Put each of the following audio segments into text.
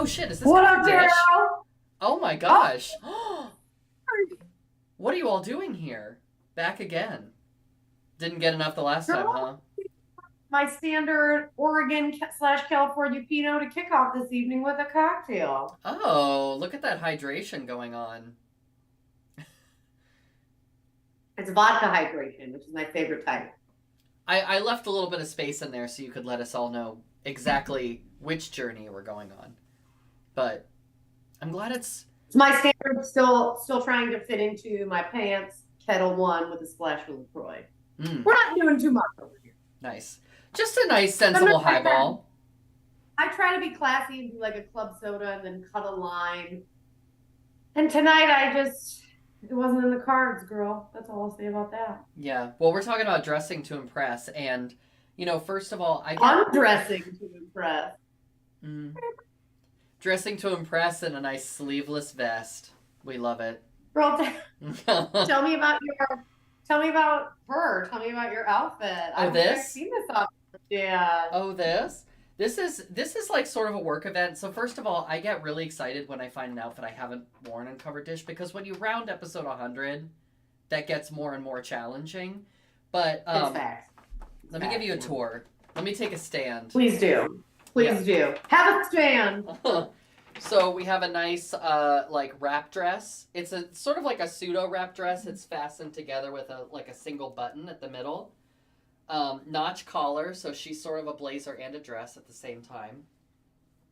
Oh shit, is this What gonna up, be Dish? Daryl? Oh my Oh, gosh. What are you all doing here? Back again. Didn't get enough the last time, girl, huh? my standard Oregon slash California Pinot to kick off this evening with a cocktail. Oh, look at that hydration going on. It's vodka hydration, which is my favorite type. I left a little bit of space in there so you could let us all know exactly which journey we're going on. But I'm glad it's It's my standard, still trying to fit into my pants. Kettle One with a splash of Lacroix. mm, We're not doing too much over here. nice. Just a nice, Sometimes sensible highball. I try to be classy and do like a club soda and then cut a lime. And tonight it wasn't in the cards, girl. That's all I'll say about that. Yeah. Well, we're talking about dressing to impress, and first of all, I get Undressing to impress. mm, dressing to impress in a nice sleeveless vest. We love it. Girl, tell me about tell me about her. Tell me about your outfit. I Oh, don't think I've this? seen this outfit. Yeah. Oh, this? This is like sort of a work event. So first of all, I get really excited when I find an outfit I haven't worn in Cover Dish because when you round episode 100, that gets more and more challenging. But It's facts. It's let me give facts, you a yeah. tour. Let me take a stand. Please do. Yeah. Please do. Have a stand. So we have a nice like wrap dress. It's a sort of like a pseudo wrap dress. It's fastened together with a single button at the middle. Notch collar, so she's sort of a blazer and a dress at the same time.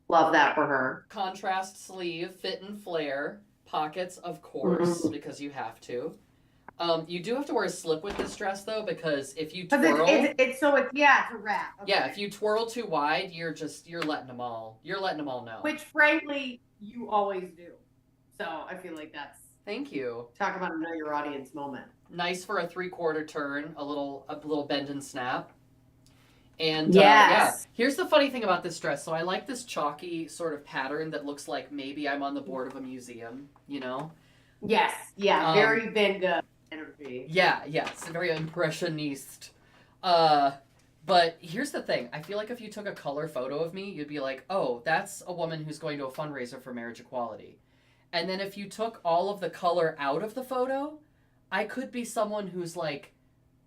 Love that for her. Contrast sleeve, fit and flare. Pockets, of course, Mhm. because you have to. You do have to wear a slip with this dress though, because if you Because twirl, it's so it's yeah, it's a wrap. Okay. yeah, if you twirl too wide, you're letting them all know. Which frankly you always do. So I feel like that's Thank you. talk about a know your audience moment. Nice for a 3/4 turn, a little bend and snap. And yeah, Yes. here's the funny thing about this dress. So I like this chalky sort of pattern that looks like maybe I'm on the board of a museum, you know? Yes. Yeah. Very Van Gogh energy. Yeah, it's very impressionist. But here's the thing. I feel like if you took a color photo of me, you'd be like, oh, that's a woman who's going to a fundraiser for marriage equality. And then if you took all of the color out of the photo, I could be someone who's like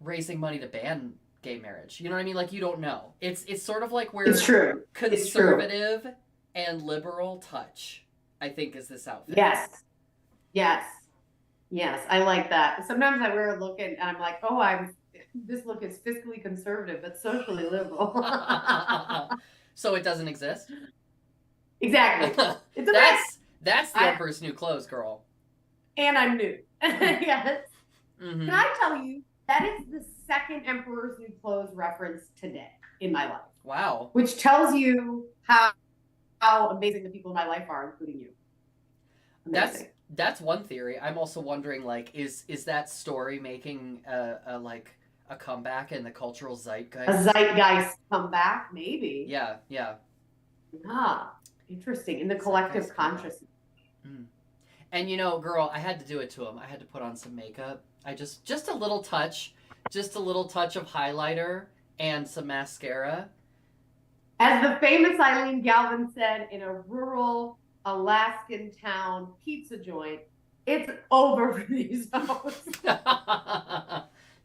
raising money to ban gay marriage. You know what I mean? Like you don't know. It's sort of like where It's true. conservative and liberal touch, I think, is this outfit. Yes. Yes. Yes. I like that. Sometimes I wear a look and I'm like, oh, this look is fiscally conservative but socially liberal. So it doesn't exist? Exactly. It's a that's the Emperor's New Clothes, girl. And I'm new. Yes. Mm-hmm. Can I tell you, that is the second Emperor's New Clothes reference today in my life. Wow. Which tells you how amazing the people in my life are, including you. Amazing. That's one theory. I'm also wondering, like, is that story making a comeback in the cultural zeitgeist? A zeitgeist comeback, maybe. Yeah. Ah, interesting. In the collective consciousness. Mm. And girl, I had to do it to him. I had to put on some makeup. I just a little touch of highlighter and some mascara. As the famous Eileen Galvin said in a rural Alaskan town pizza joint, it's over for these hoes.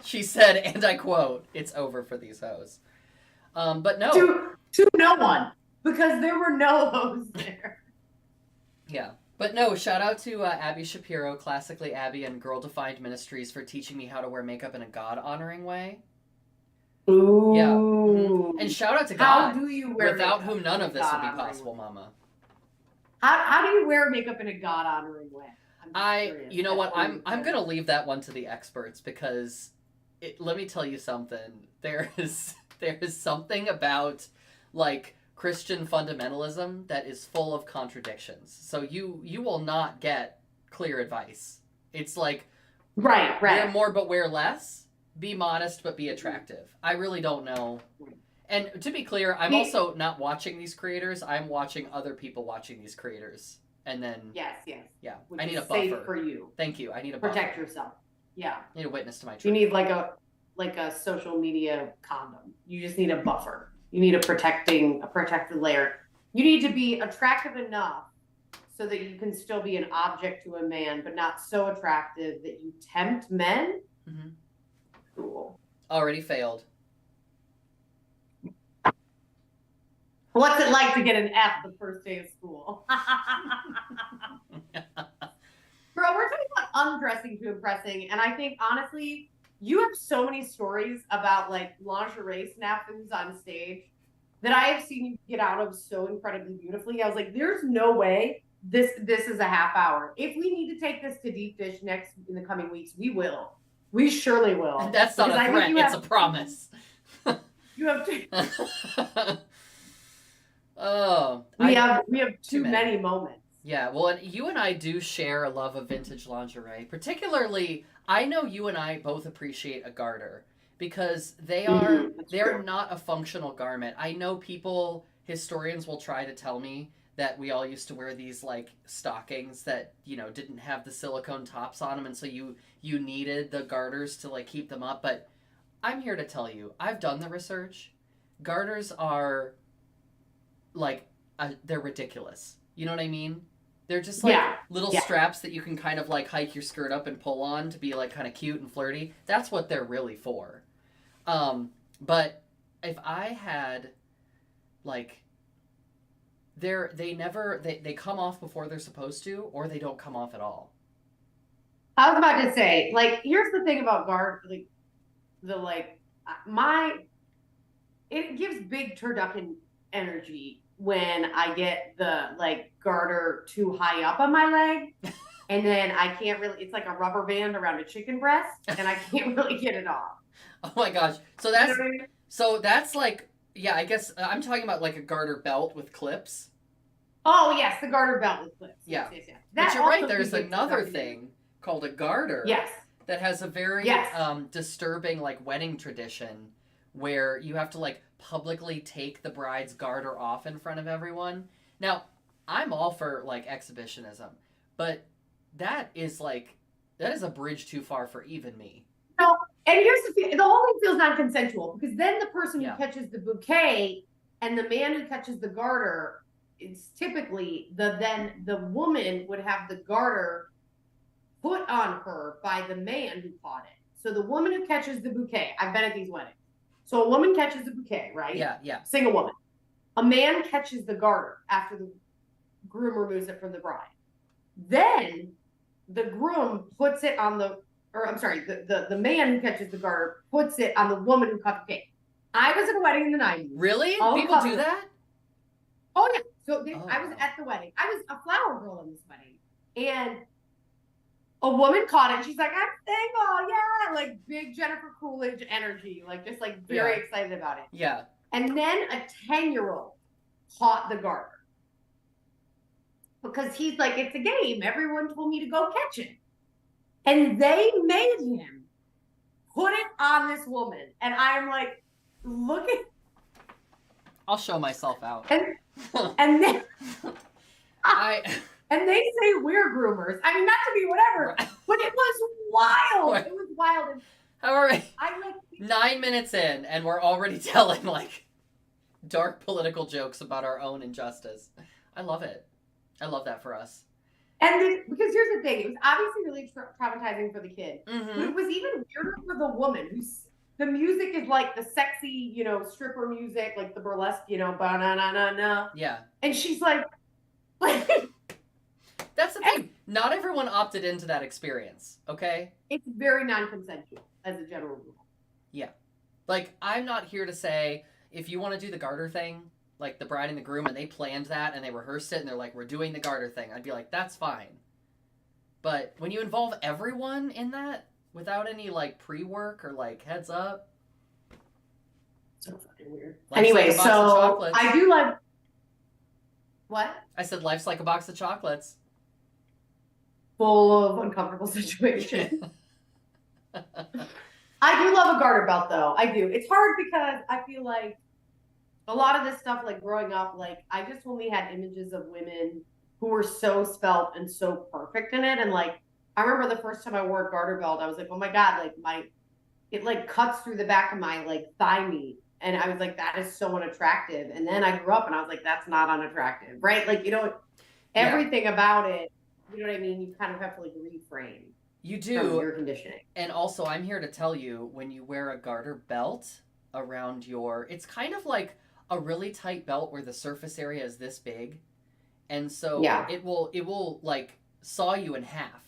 She said, and I quote, "It's over for these hoes." But no. To no one, because there were no hoes there. Yeah. But no, shout out to Abby Shapiro, classically Abby, and Girl Defined Ministries for teaching me how to wear makeup in a God-honoring way. Ooh. Yeah. Mm-hmm. And shout out to God. How do you wear without makeup whom none of this would be God-honoring possible, way? Mama. How do you wear makeup in a God-honoring way? You know what? I'm gonna leave that one to the experts because let me tell you something. There is something about like Christian fundamentalism that is full of contradictions. So you will not get clear advice. It's like right. Wear more but wear less. Be modest but be attractive. I really don't know. And to be clear, I'm also not watching these creators. I'm watching other people watching these creators. And then yes. Yeah. Which I need is a buffer. safe for you. Thank you. I need a buffer. Protect yourself. Yeah. I need a witness to my truth. You need like a social media condom. You just need a buffer. You need a protective layer. You need to be attractive enough so that you can still be an object to a man, but not so attractive that you tempt men. Mm-hmm. Cool. Already failed. What's it like to get an F the first day of school? Girl, we're talking about undressing to impressing, and I think honestly, you have so many stories about like lingerie snafus on stage that I have seen you get out of so incredibly beautifully. I was like, there's no way this is a half hour. If we need to take this to deep dish next in the coming weeks, we will. We surely will. That's not a threat, it's a promise. You have to. Oh, we have too many moments. Yeah, well, and you and I do share a love of vintage lingerie. Particularly, I know you and I both appreciate a garter because they're not a functional garment. I know historians will try to tell me that we all used to wear these like stockings that, didn't have the silicone tops on them, and so you needed the garters to like keep them up, but I'm here to tell you, I've done the research. Garters are like they're ridiculous. You know what I mean? They're just like little straps that you can kind of like hike your skirt up and pull on to be like kind of cute and flirty. That's what they're really for. But if I had like they come off before they're supposed to, or they don't come off at all. I was about to say, like, here's the thing about it gives big turducken energy when I get the like garter too high up on my leg, and then I can't really. It's like a rubber band around a chicken breast, and I can't really get it off. Oh my gosh! So that's like, yeah. I guess I'm talking about like a garter belt with clips. Oh yes, the garter belt with clips. Yeah, yes. But you're right. There's another thing called a garter. Yes. That has a very disturbing like wedding tradition where you have to like publicly take the bride's garter off in front of everyone. Now, I'm all for like exhibitionism, but that is a bridge too far for even me. No, and here's the whole thing feels non-consensual because then the person who catches the bouquet and the man who catches the garter, it's typically the woman would have the garter put on her by the man who caught it. So the woman who catches the bouquet, I've been at these weddings. So a woman catches the bouquet, right? Yeah. Single woman. A man catches the garter after the groom removes it from the bride. Then the groom puts it on the man who catches the garter puts it on the woman who caught the cake. I was at a wedding in the 90s. Really? People do that? Oh, yeah. So I was at the wedding. I was a flower girl in this wedding. And a woman caught it. She's like, I'm single. Yeah. Like big Jennifer Coolidge energy. Like just like very excited about it. Yeah. And then a 10-year-old caught the garter. Because he's like, it's a game. Everyone told me to go catch it. And they made him put it on this woman. And I'm like, look at. I'll show myself out. And then and they say we're groomers. I mean, not to be whatever, but it was wild. It was wild. All right. 9 minutes in, and we're already telling like dark political jokes about our own injustice. I love it. I love that for us. And because here's the thing, it was obviously really traumatizing for the kid, mm-hmm. but it was even weirder for the woman who's. The music is like the sexy, stripper music, like the burlesque, ba-na-na-na-na. Yeah. And she's like. That's the thing. Not everyone opted into that experience, okay? It's very non-consensual as a general rule. Yeah. Like, I'm not here to say, if you want to do the garter thing, like the bride and the groom, and they planned that and they rehearsed it and they're like, we're doing the garter thing, I'd be like, that's fine. But when you involve everyone in that, without any like pre-work or like heads up. So fucking weird. Life's anyway, like so I do like. What? I said life's like a box of chocolates. Full of uncomfortable situations. I do love a garter belt though. I do. It's hard because I feel like a lot of this stuff, like growing up, like I just only had images of women who were so svelte and so perfect in it, and like. I remember the first time I wore a garter belt, I was like, oh my God, like it like cuts through the back of my like thigh meat. And I was like, that is so unattractive. And then I grew up and I was like, that's not unattractive, right? Like, everything about it, you know what I mean? You kind of have to like reframe You from do. your conditioning. And also, I'm here to tell you, when you wear a garter belt around it's kind of like a really tight belt where the surface area is this big. And so Yeah. it will like saw you in half.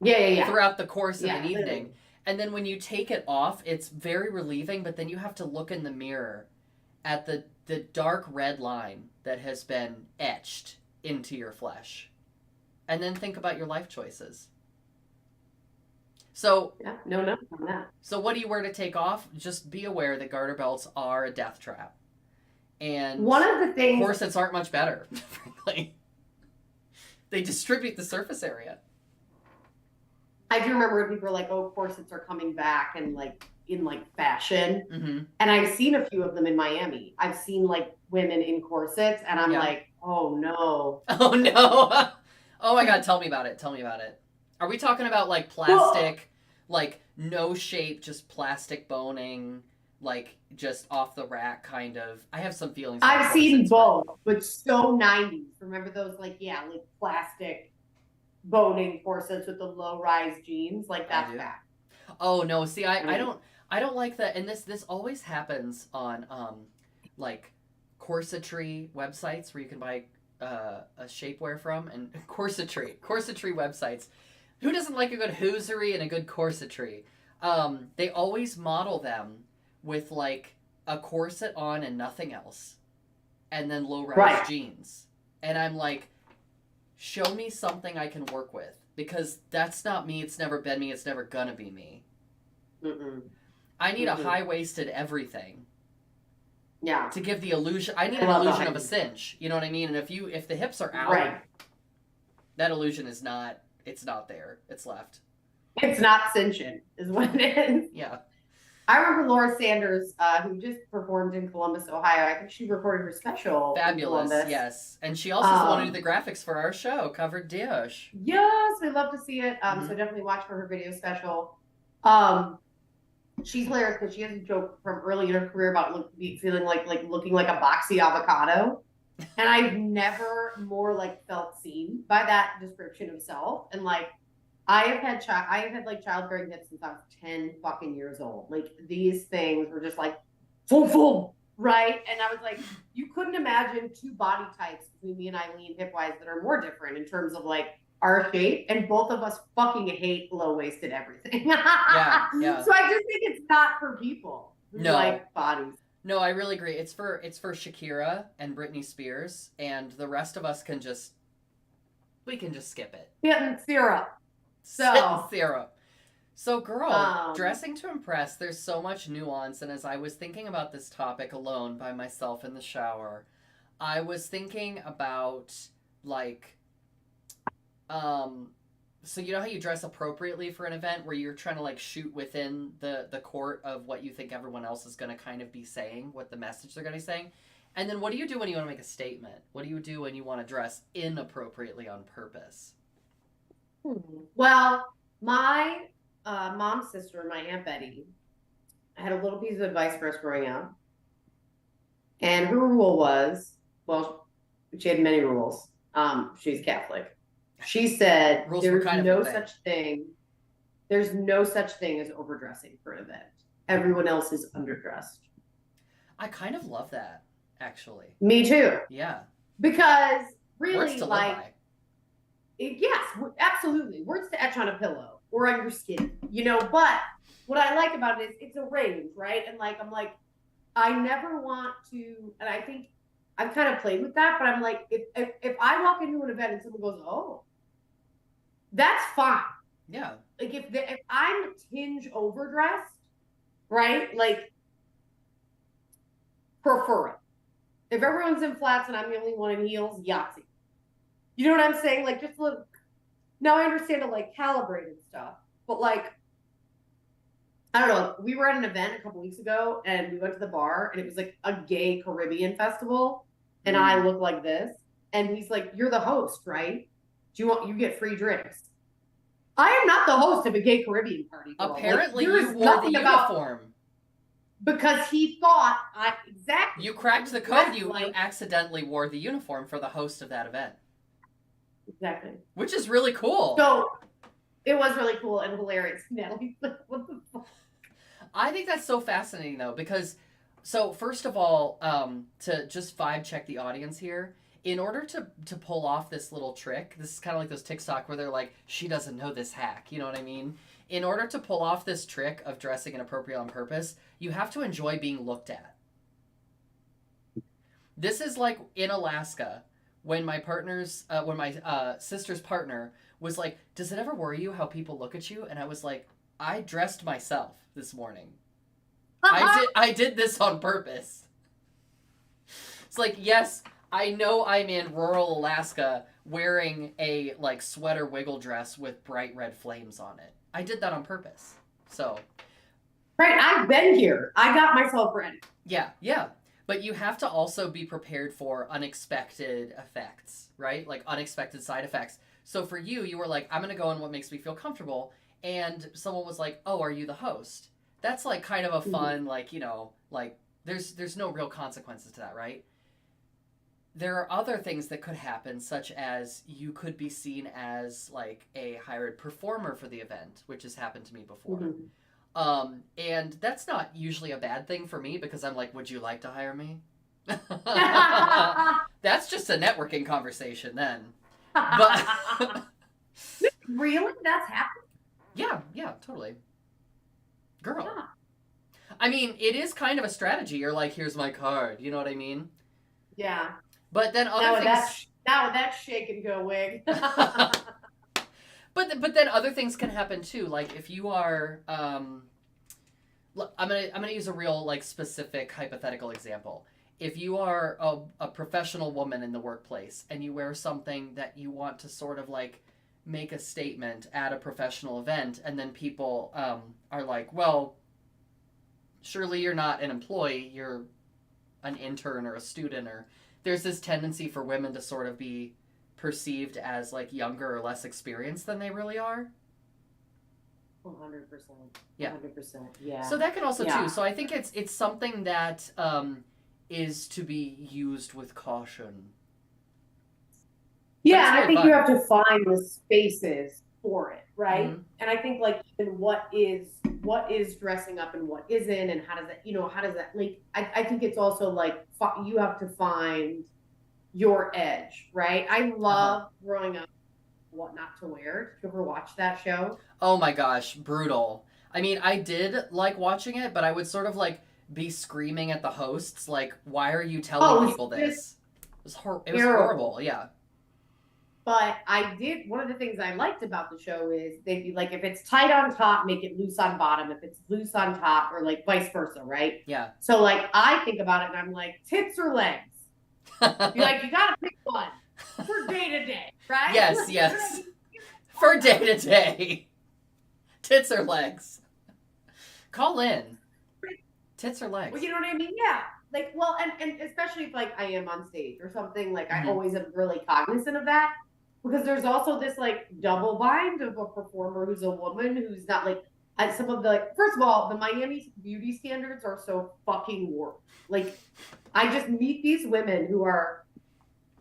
Yeah. Throughout the course of Yeah, an evening. literally. And then when you take it off, it's very relieving, but then you have to look in the mirror at the dark red line that has been etched into your flesh. And then think about your life choices. So, Yeah, no, on that. so what do you wear to take off? Just be aware that garter belts are a death trap. And one of the things corsets aren't much better, frankly. They distribute the surface area. I do remember when people were like, oh, corsets are coming back and like in like fashion. Mm-hmm. And I've seen a few of them in Miami. I've seen like women in corsets and I'm like, oh no. Oh no. Oh my god, tell me about it. Tell me about it. Are we talking about like plastic, like no shape, just plastic boning, like just off the rack kind of? I have some feelings. I've seen both, but so 90s. Remember those like plastic boning corsets with the low-rise jeans? Like that's back. Oh no, see I don't like that. And this always happens on like corsetry websites where you can buy a shapewear from, and corsetry websites. Who doesn't like a good hosiery and a good corsetry? They always model them with like a corset on and nothing else, and then low-rise jeans. And I'm like, show me something I can work with, because that's not me. It's never been me. It's never gonna be me. Mm-mm. I need a high-waisted everything. Yeah. To give the illusion, I need an illusion of a cinch. You know what I mean? And if the hips are out, that illusion is not. It's not there. It's left. It's not cinching, is what it is. Yeah. I remember Laura Sanders, who just performed in Columbus, Ohio. I think she recorded her special. Fabulous, in Columbus. Yes. And she also is the one who did the graphics for our show, Covered Dish. Yes, we love to see it. So definitely watch for her video special. She's hilarious because she has a joke from early in her career about feeling like looking like a boxy avocado. And I've never more like felt seen by that description of self. And like I have had like childbearing hips since I was 10 fucking years old. Like these things were just like full, right? And I was like, you couldn't imagine two body types between me and Eileen hip-wise that are more different in terms of like our shape, and both of us fucking hate low-waisted everything. Yeah. So I just think it's not for people who like bodies. No, I really agree. It's for Shakira and Britney Spears, and the rest of us can just skip it. Getting syrup. So, girl, dressing to impress, there's so much nuance, and as I was thinking about this topic alone by myself in the shower, I was thinking about like so you know how you dress appropriately for an event where you're trying to like shoot within the court of what you think everyone else is going to kind of be saying, what the message they're going to be saying. And then what do you do when you want to make a statement? What do you do when you want to dress inappropriately on purpose? Well, my mom's sister, my Aunt Betty, had a little piece of advice for us growing up. And her rule was, well, she had many rules. She's Catholic. She said there's no such thing as overdressing for an event. Everyone else is underdressed. I kind of love that, actually. Me too. Yeah. Because really, words to live by. Yes, absolutely. Words to etch on a pillow or on your skin, but what I like about it is it's a range, right? And like, I'm like, I never want to, and I think I've kind of played with that, but I'm like, if I walk into an event and someone goes, oh, that's fine. Yeah. Like if I'm a tinge overdressed, right? Like, prefer it. If everyone's in flats and I'm the only one in heels, Yahtzee. You know what I'm saying? Like, just look. Now I understand to like calibrate and stuff, but like, I don't know. We were at an event a couple weeks ago and we went to the bar and it was like a gay Caribbean festival. And I look like this. And he's like, you're the host, right? You get free drinks. I am not the host of a gay Caribbean party. Girl. Apparently, like, you wore the uniform. because he thought exactly. You cracked the code. You accidentally wore the uniform for the host of that event. Exactly. Which is really cool. So it was really cool and hilarious. Natalie's like, what the fuck? I think that's so fascinating though, because so first of all, to just vibe check the audience here, in order to pull off this little trick, this is kind of like those TikTok where they're like, she doesn't know this hack, you know what I mean? In order to pull off this trick of dressing inappropriate on purpose, you have to enjoy being looked at. This is like in Alaska when my sister's partner was like, does it ever worry you how people look at you? And I was like, I dressed myself this morning. I did this on purpose. It's like, yes, I know I'm in rural Alaska wearing a like sweater wiggle dress with bright red flames on it. I did that on purpose. So right, I've been here. I got myself ready. Yeah. But you have to also be prepared for unexpected effects, right? Like unexpected side effects. So for you, you were like, I'm going to go in what makes me feel comfortable. And someone was like, oh, are you the host? That's like kind of a fun, like, you know, like there's no real consequences to that, right? There are other things that could happen, such as you could be seen as like a hired performer for the event, which has happened to me before. Mm-hmm. And that's not usually a bad thing for me because I'm like, would you like to hire me? That's just a networking conversation then. But really? That's happened? Yeah, totally. Girl. Yeah. I mean, it is kind of a strategy. You're like, here's my card. You know what I mean? Yeah. But then other things... Now with that shake and go wig. But then other things can happen too. Like if you are... I'm gonna use a real like specific hypothetical example. If you are a professional woman in the workplace and you wear something that you want to sort of like make a statement at a professional event, and then people are like, well, surely you're not an employee, you're an intern or a student, or there's this tendency for women to sort of be perceived as like younger or less experienced than they really are. 100%. Yeah. 100%. Yeah. So that can also too. So I think it's something that is to be used with caution. Yeah, and I think you have to find the spaces for it, right? Mm-hmm. And I think like even what is dressing up and what isn't, and how does that like I think it's also like you have to find your edge, right? I love growing up what not to wear. Did you ever watch that show? Oh my gosh, brutal. I mean, I did like watching it, but I would sort of like be screaming at the hosts like, why are you telling people this? It was horrible, yeah. But one of the things I liked about the show is they'd be like, if it's tight on top, make it loose on bottom. If it's loose on top, or like vice versa, right? Yeah. So like I think about it and I'm like, tits or legs? You're like, you gotta pick one for day to day, right? Yes. For day to day. Tits or legs? Call in. Tits or legs? Well, you know what I mean? Yeah. Like, well, and especially if like I am on stage or something, like I always am really cognizant of that. Because there's also this like double bind of a performer who's a woman who's not like some of the like, first of all, the Miami beauty standards are so fucking warped. Like I just meet these women who are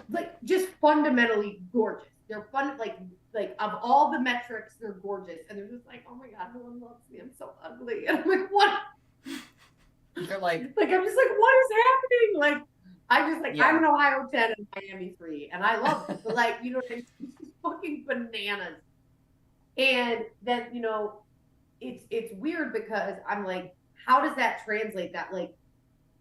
like just fundamentally gorgeous. They're fun like of all the metrics, they're gorgeous. And they're just like, oh my God, no one loves me. I'm so ugly. And I'm like, what? They're like I'm just like, what is happening? Like I'm just like, I'm an Ohio 10 and Miami 3, and I love it. But like, you know, it's fucking bananas. And then, you know, it's weird because I'm like, how does that translate? That like,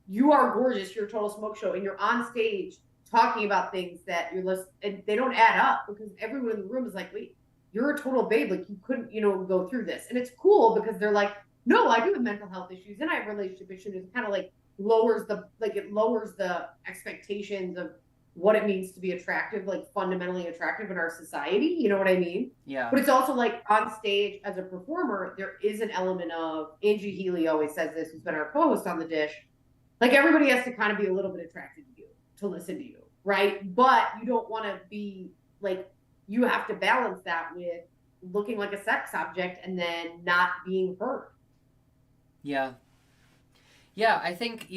you are gorgeous, you're a total smoke show, and you're on stage talking about things that you're listening, and they don't add up because everyone in the room is like, wait, you're a total babe, like you couldn't, you know, go through this. And it's cool because they're like, no, I do have mental health issues and I have relationship issues. It's kind of like lowers the expectations of what it means to be attractive, like fundamentally attractive in our society. You know what I mean? Yeah. But it's also like on stage as a performer, there is an element of, Angie Healy always says this, who's been our co-host on The Dish, like everybody has to kind of be a little bit attracted to you to listen to you, right? But you don't want to be like, you have to balance that with looking like a sex object and then not being heard. Yeah. Yeah, I think,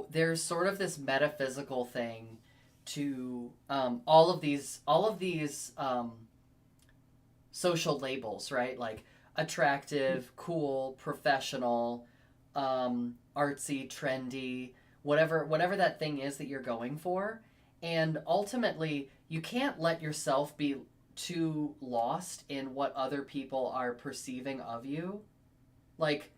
there's sort of this metaphysical thing to all of these social labels, right? Like attractive, cool, professional, artsy, trendy, whatever that thing is that you're going for. And ultimately, you can't let yourself be too lost in what other people are perceiving of you. Like,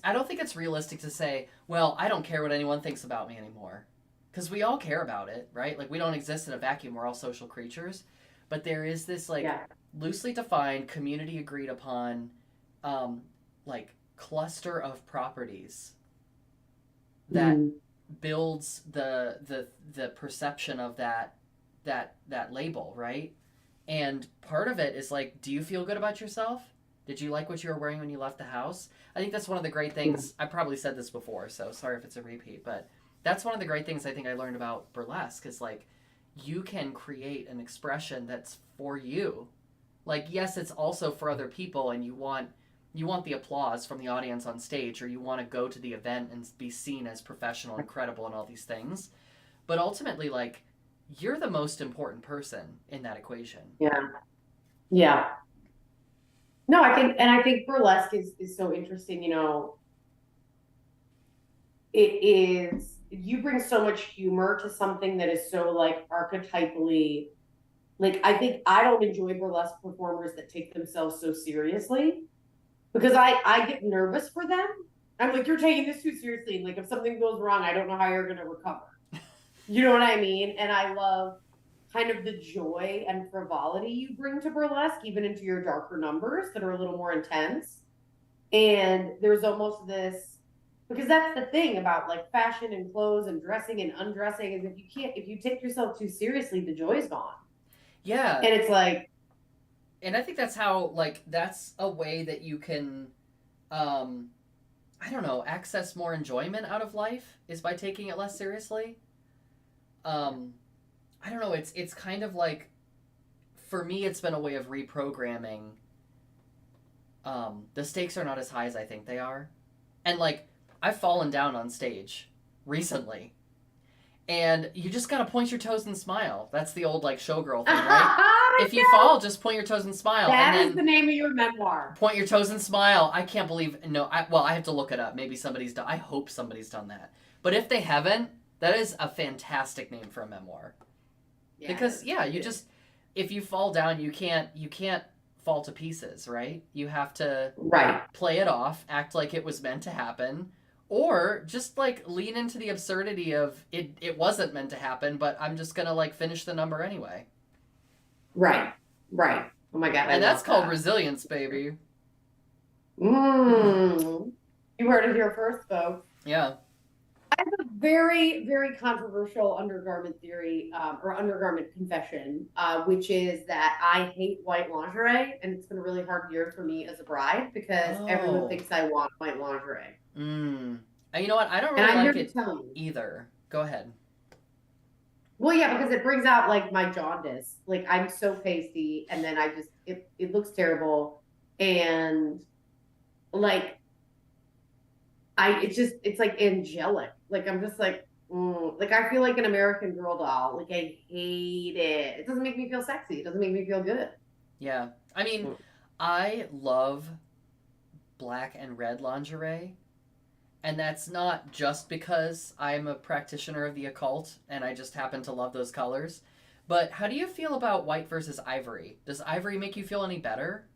I don't think it's realistic to say, well, I don't care what anyone thinks about me anymore. Because we all care about it, right? Like, we don't exist in a vacuum. We're all social creatures. But there is this, like, Yeah. loosely defined, community agreed upon, um, like, cluster of properties that Mm. builds the perception of that label, right? And part of it is like, do you feel good about yourself? Did you like what you were wearing when you left the house? I think that's one of the great Yeah. things. I probably said this before, so sorry if it's a repeat, but that's one of the great things I think I learned about burlesque is like you can create an expression that's for you. Like yes, it's also for other people and you want the applause from the audience on stage or you want to go to the event and be seen as professional and credible and all these things. But ultimately like you're the most important person in that equation. Yeah. Yeah. No, I think burlesque is so interesting. It is, you bring so much humor to something that is so like archetypally, like I think I don't enjoy burlesque performers that take themselves so seriously because I get nervous for them. I'm like, you're taking this too seriously. And like if something goes wrong, I don't know how you're gonna recover. You know what I mean? And I love kind of the joy and frivolity you bring to burlesque, even into your darker numbers that are a little more intense. And there's almost this, because that's the thing about like fashion and clothes and dressing and undressing is if you take yourself too seriously, the joy's gone. Yeah, And it's like, and I think that's how like that's a way that you can um I don't know, access more enjoyment out of life is by taking it less seriously. Um I don't know, it's kind of like for me it's been a way of reprogramming the stakes are not as high as I think they are. And like I've fallen down on stage recently. And you just gotta point your toes and smile. That's the old like showgirl thing, right? If you fall, just point your toes and smile, and that is then the name of your memoir. point your toes and smile. I can't believe no. I have to look it up. Maybe somebody's done. I hope somebody's done that. But if they haven't, that is a fantastic name for a memoir. Yeah, Because yeah, you just if you fall down, you can't fall to pieces, right? You have to right. play it off, act like it was meant to happen, or just like lean into the absurdity of it wasn't meant to happen, but I'm just gonna like finish the number anyway. Right. Right. Oh my God, I And that's love called that. resilience, baby. Mm. You heard it here first, folks. Yeah. Very, very controversial undergarment theory or undergarment confession, which is that I hate white lingerie, and it's been a really hard year for me as a bride because everyone Oh. thinks I want white lingerie, You know what? I don't and really I'm here like to it tell you. either. Go ahead. Well, yeah, because it brings out like my jaundice. Like I'm so pasty, and then it looks terrible, and like it's like angelic. Like I'm just like like I feel like an American Girl doll. Like I hate it. It doesn't make me feel sexy. It doesn't make me feel good. Yeah. I mean, Mm. I love black and red lingerie. And that's not just because I'm a practitioner of the occult and I just happen to love those colors. But how do you feel about white versus ivory? Does ivory make you feel any better?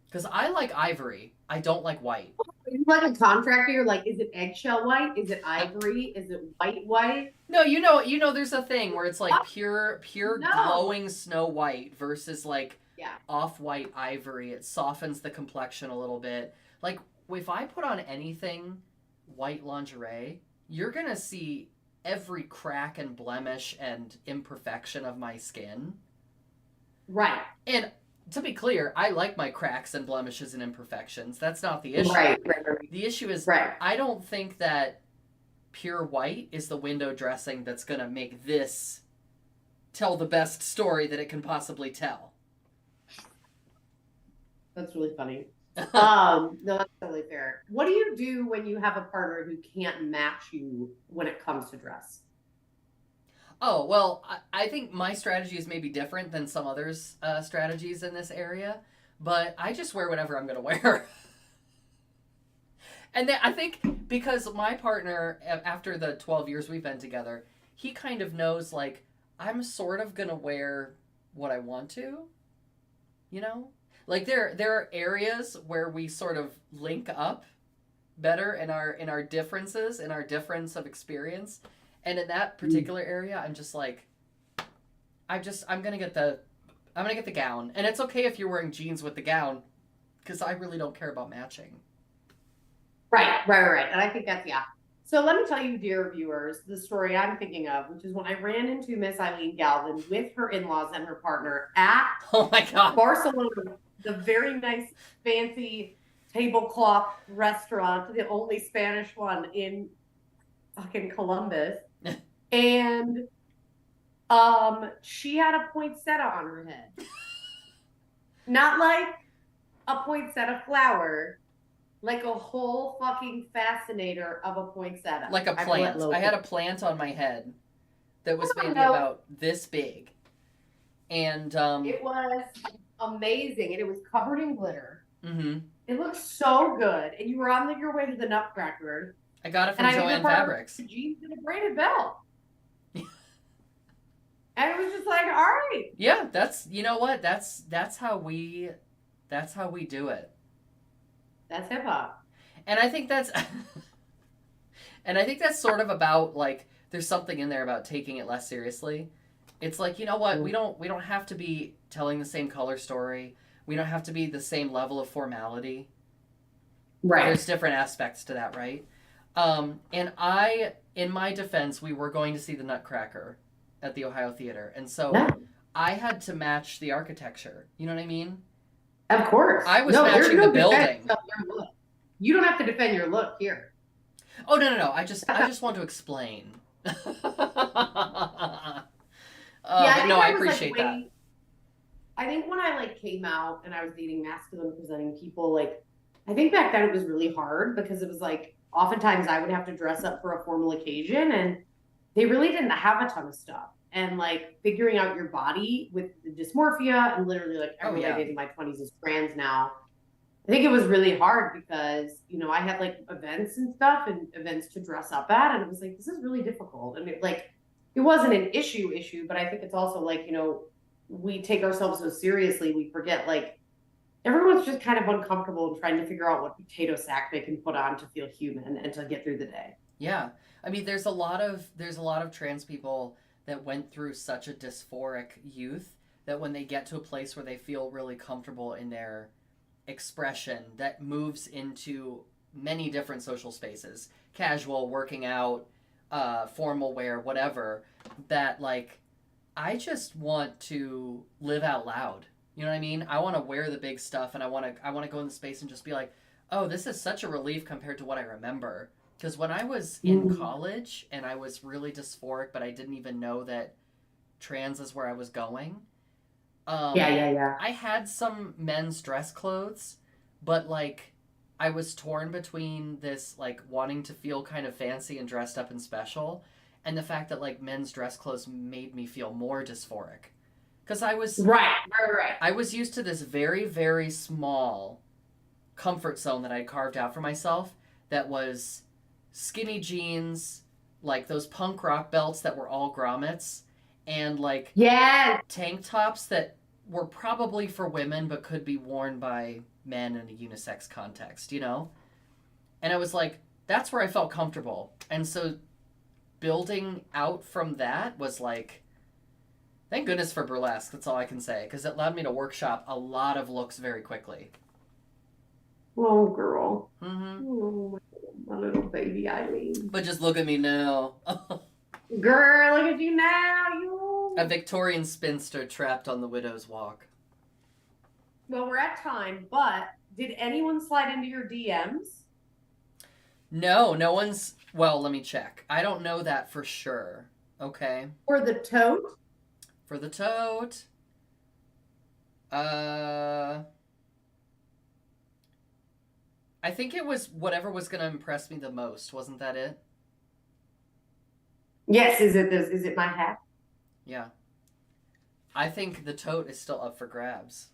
Because I like ivory. I don't like white. Are you like a contractor? You're like, is it eggshell white? Is it ivory? Is it white white? No, there's a thing where it's like What? pure No. glowing snow white versus like Yeah. off-white ivory. It softens the complexion a little bit. Like if I put on anything white lingerie, you're gonna see every crack and blemish and imperfection of my skin. Right. And to be clear, I like my cracks and blemishes and imperfections. That's not the issue. Right. Right. Right. The issue is Right. I don't think that pure white is the window dressing that's going to make this tell the best story that it can possibly tell. That's really funny. No, that's totally fair. What do you do when you have a partner who can't match you when it comes to dress? Oh, well, I think my strategy is maybe different than some others' strategies in this area, but I just wear whatever I'm going to wear. And then I think because my partner, after the 12 years we've been together, he kind of knows, like, I'm sort of going to wear what I want to, you know? Like there are areas where we sort of link up better in our differences, in our difference of experience. And in that particular area, I'm just like, I'm gonna get the gown, and it's okay if you're wearing jeans with the gown, because I really don't care about matching. Right. And I think that's, yeah. So let me tell you, dear viewers, the story I'm thinking of, which is when I ran into Miss Eileen Galvin with her in-laws and her partner at Oh my god. Barcelona, the very nice, fancy tablecloth restaurant, the only Spanish one in fucking Columbus. And she had a poinsettia on her head. Not like a poinsettia flower, like a whole fucking fascinator of a poinsettia. Like a plant. I had a plant on my head that was maybe about this big. And it was amazing, and it was covered in glitter. Mm-hmm. It looked so good, and you were on your way to the Nutcracker. I got it from Joanne Fabrics. Jeans and a braided belt. And it was just like, all right. Yeah, that's, you know what? That's how we do it. That's hip hop. And I think that's sort of about, like, there's something in there about taking it less seriously. It's like, you know what? We don't have to be telling the same color story. We don't have to be the same level of formality. Right. There's different aspects to that, right? And in my defense, we were going to see the Nutcracker at the Ohio Theater. And so I had to match the architecture. You know what I mean? Of course. I was matching the building. You don't have to defend your look here. Oh, no. I just want to explain. I appreciate that. I think when I came out and I was dating masculine presenting people, I think back then it was really hard because it was oftentimes I would have to dress up for a formal occasion and they really didn't have a ton of stuff. And figuring out your body with the dysmorphia and literally everyone I did in my 20s is trans now. I think it was really hard because, I had events and stuff and events to dress up at. And it was this is really difficult. And it wasn't an issue, but I think it's also we take ourselves so seriously, we forget everyone's just kind of uncomfortable and trying to figure out what potato sack they can put on to feel human and to get through the day. Yeah. I mean, there's a lot of trans people that went through such a dysphoric youth that when they get to a place where they feel really comfortable in their expression, that moves into many different social spaces, casual, working out, formal wear, whatever, that I just want to live out loud. You know what I mean? I want to wear the big stuff, and I want to go in the space and just be like, oh, this is such a relief compared to what I remember. Because when I was in college and I was really dysphoric, but I didn't even know that trans is where I was going. I had some men's dress clothes, but I was torn between this wanting to feel kind of fancy and dressed up and special, and the fact that men's dress clothes made me feel more dysphoric. Because I was right. I was used to this very, very small comfort zone that I carved out for myself that was skinny jeans, those punk rock belts that were all grommets, and tank tops that were probably for women but could be worn by men in a unisex context, And I was that's where I felt comfortable. And so building out from that was thank goodness for burlesque, that's all I can say, because it allowed me to workshop a lot of looks very quickly. Oh, girl. Mm-hmm. Oh, my little baby Eileen. But just look at me now. Girl, look at you now. You. A Victorian spinster trapped on the widow's walk. Well, we're at time, but did anyone slide into your DMs? No one's... Well, let me check. I don't know that for sure. Okay. For the tote? For the tote. I think it was whatever was going to impress me the most. Wasn't that it? Yes, is it this? Is it my hat? Yeah. I think the tote is still up for grabs.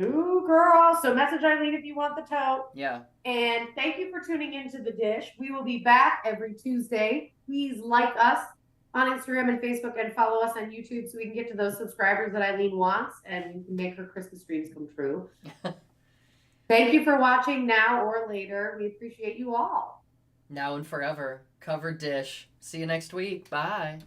Ooh, girl. So message Eileen if you want the tote. Yeah. And thank you for tuning into The Dish. We will be back every Tuesday. Please like us on Instagram and Facebook and follow us on YouTube so we can get to those subscribers that Eileen wants and make her Christmas dreams come true. Thank you for watching now or later. We appreciate you all. Now and forever. Covered dish. See you next week. Bye.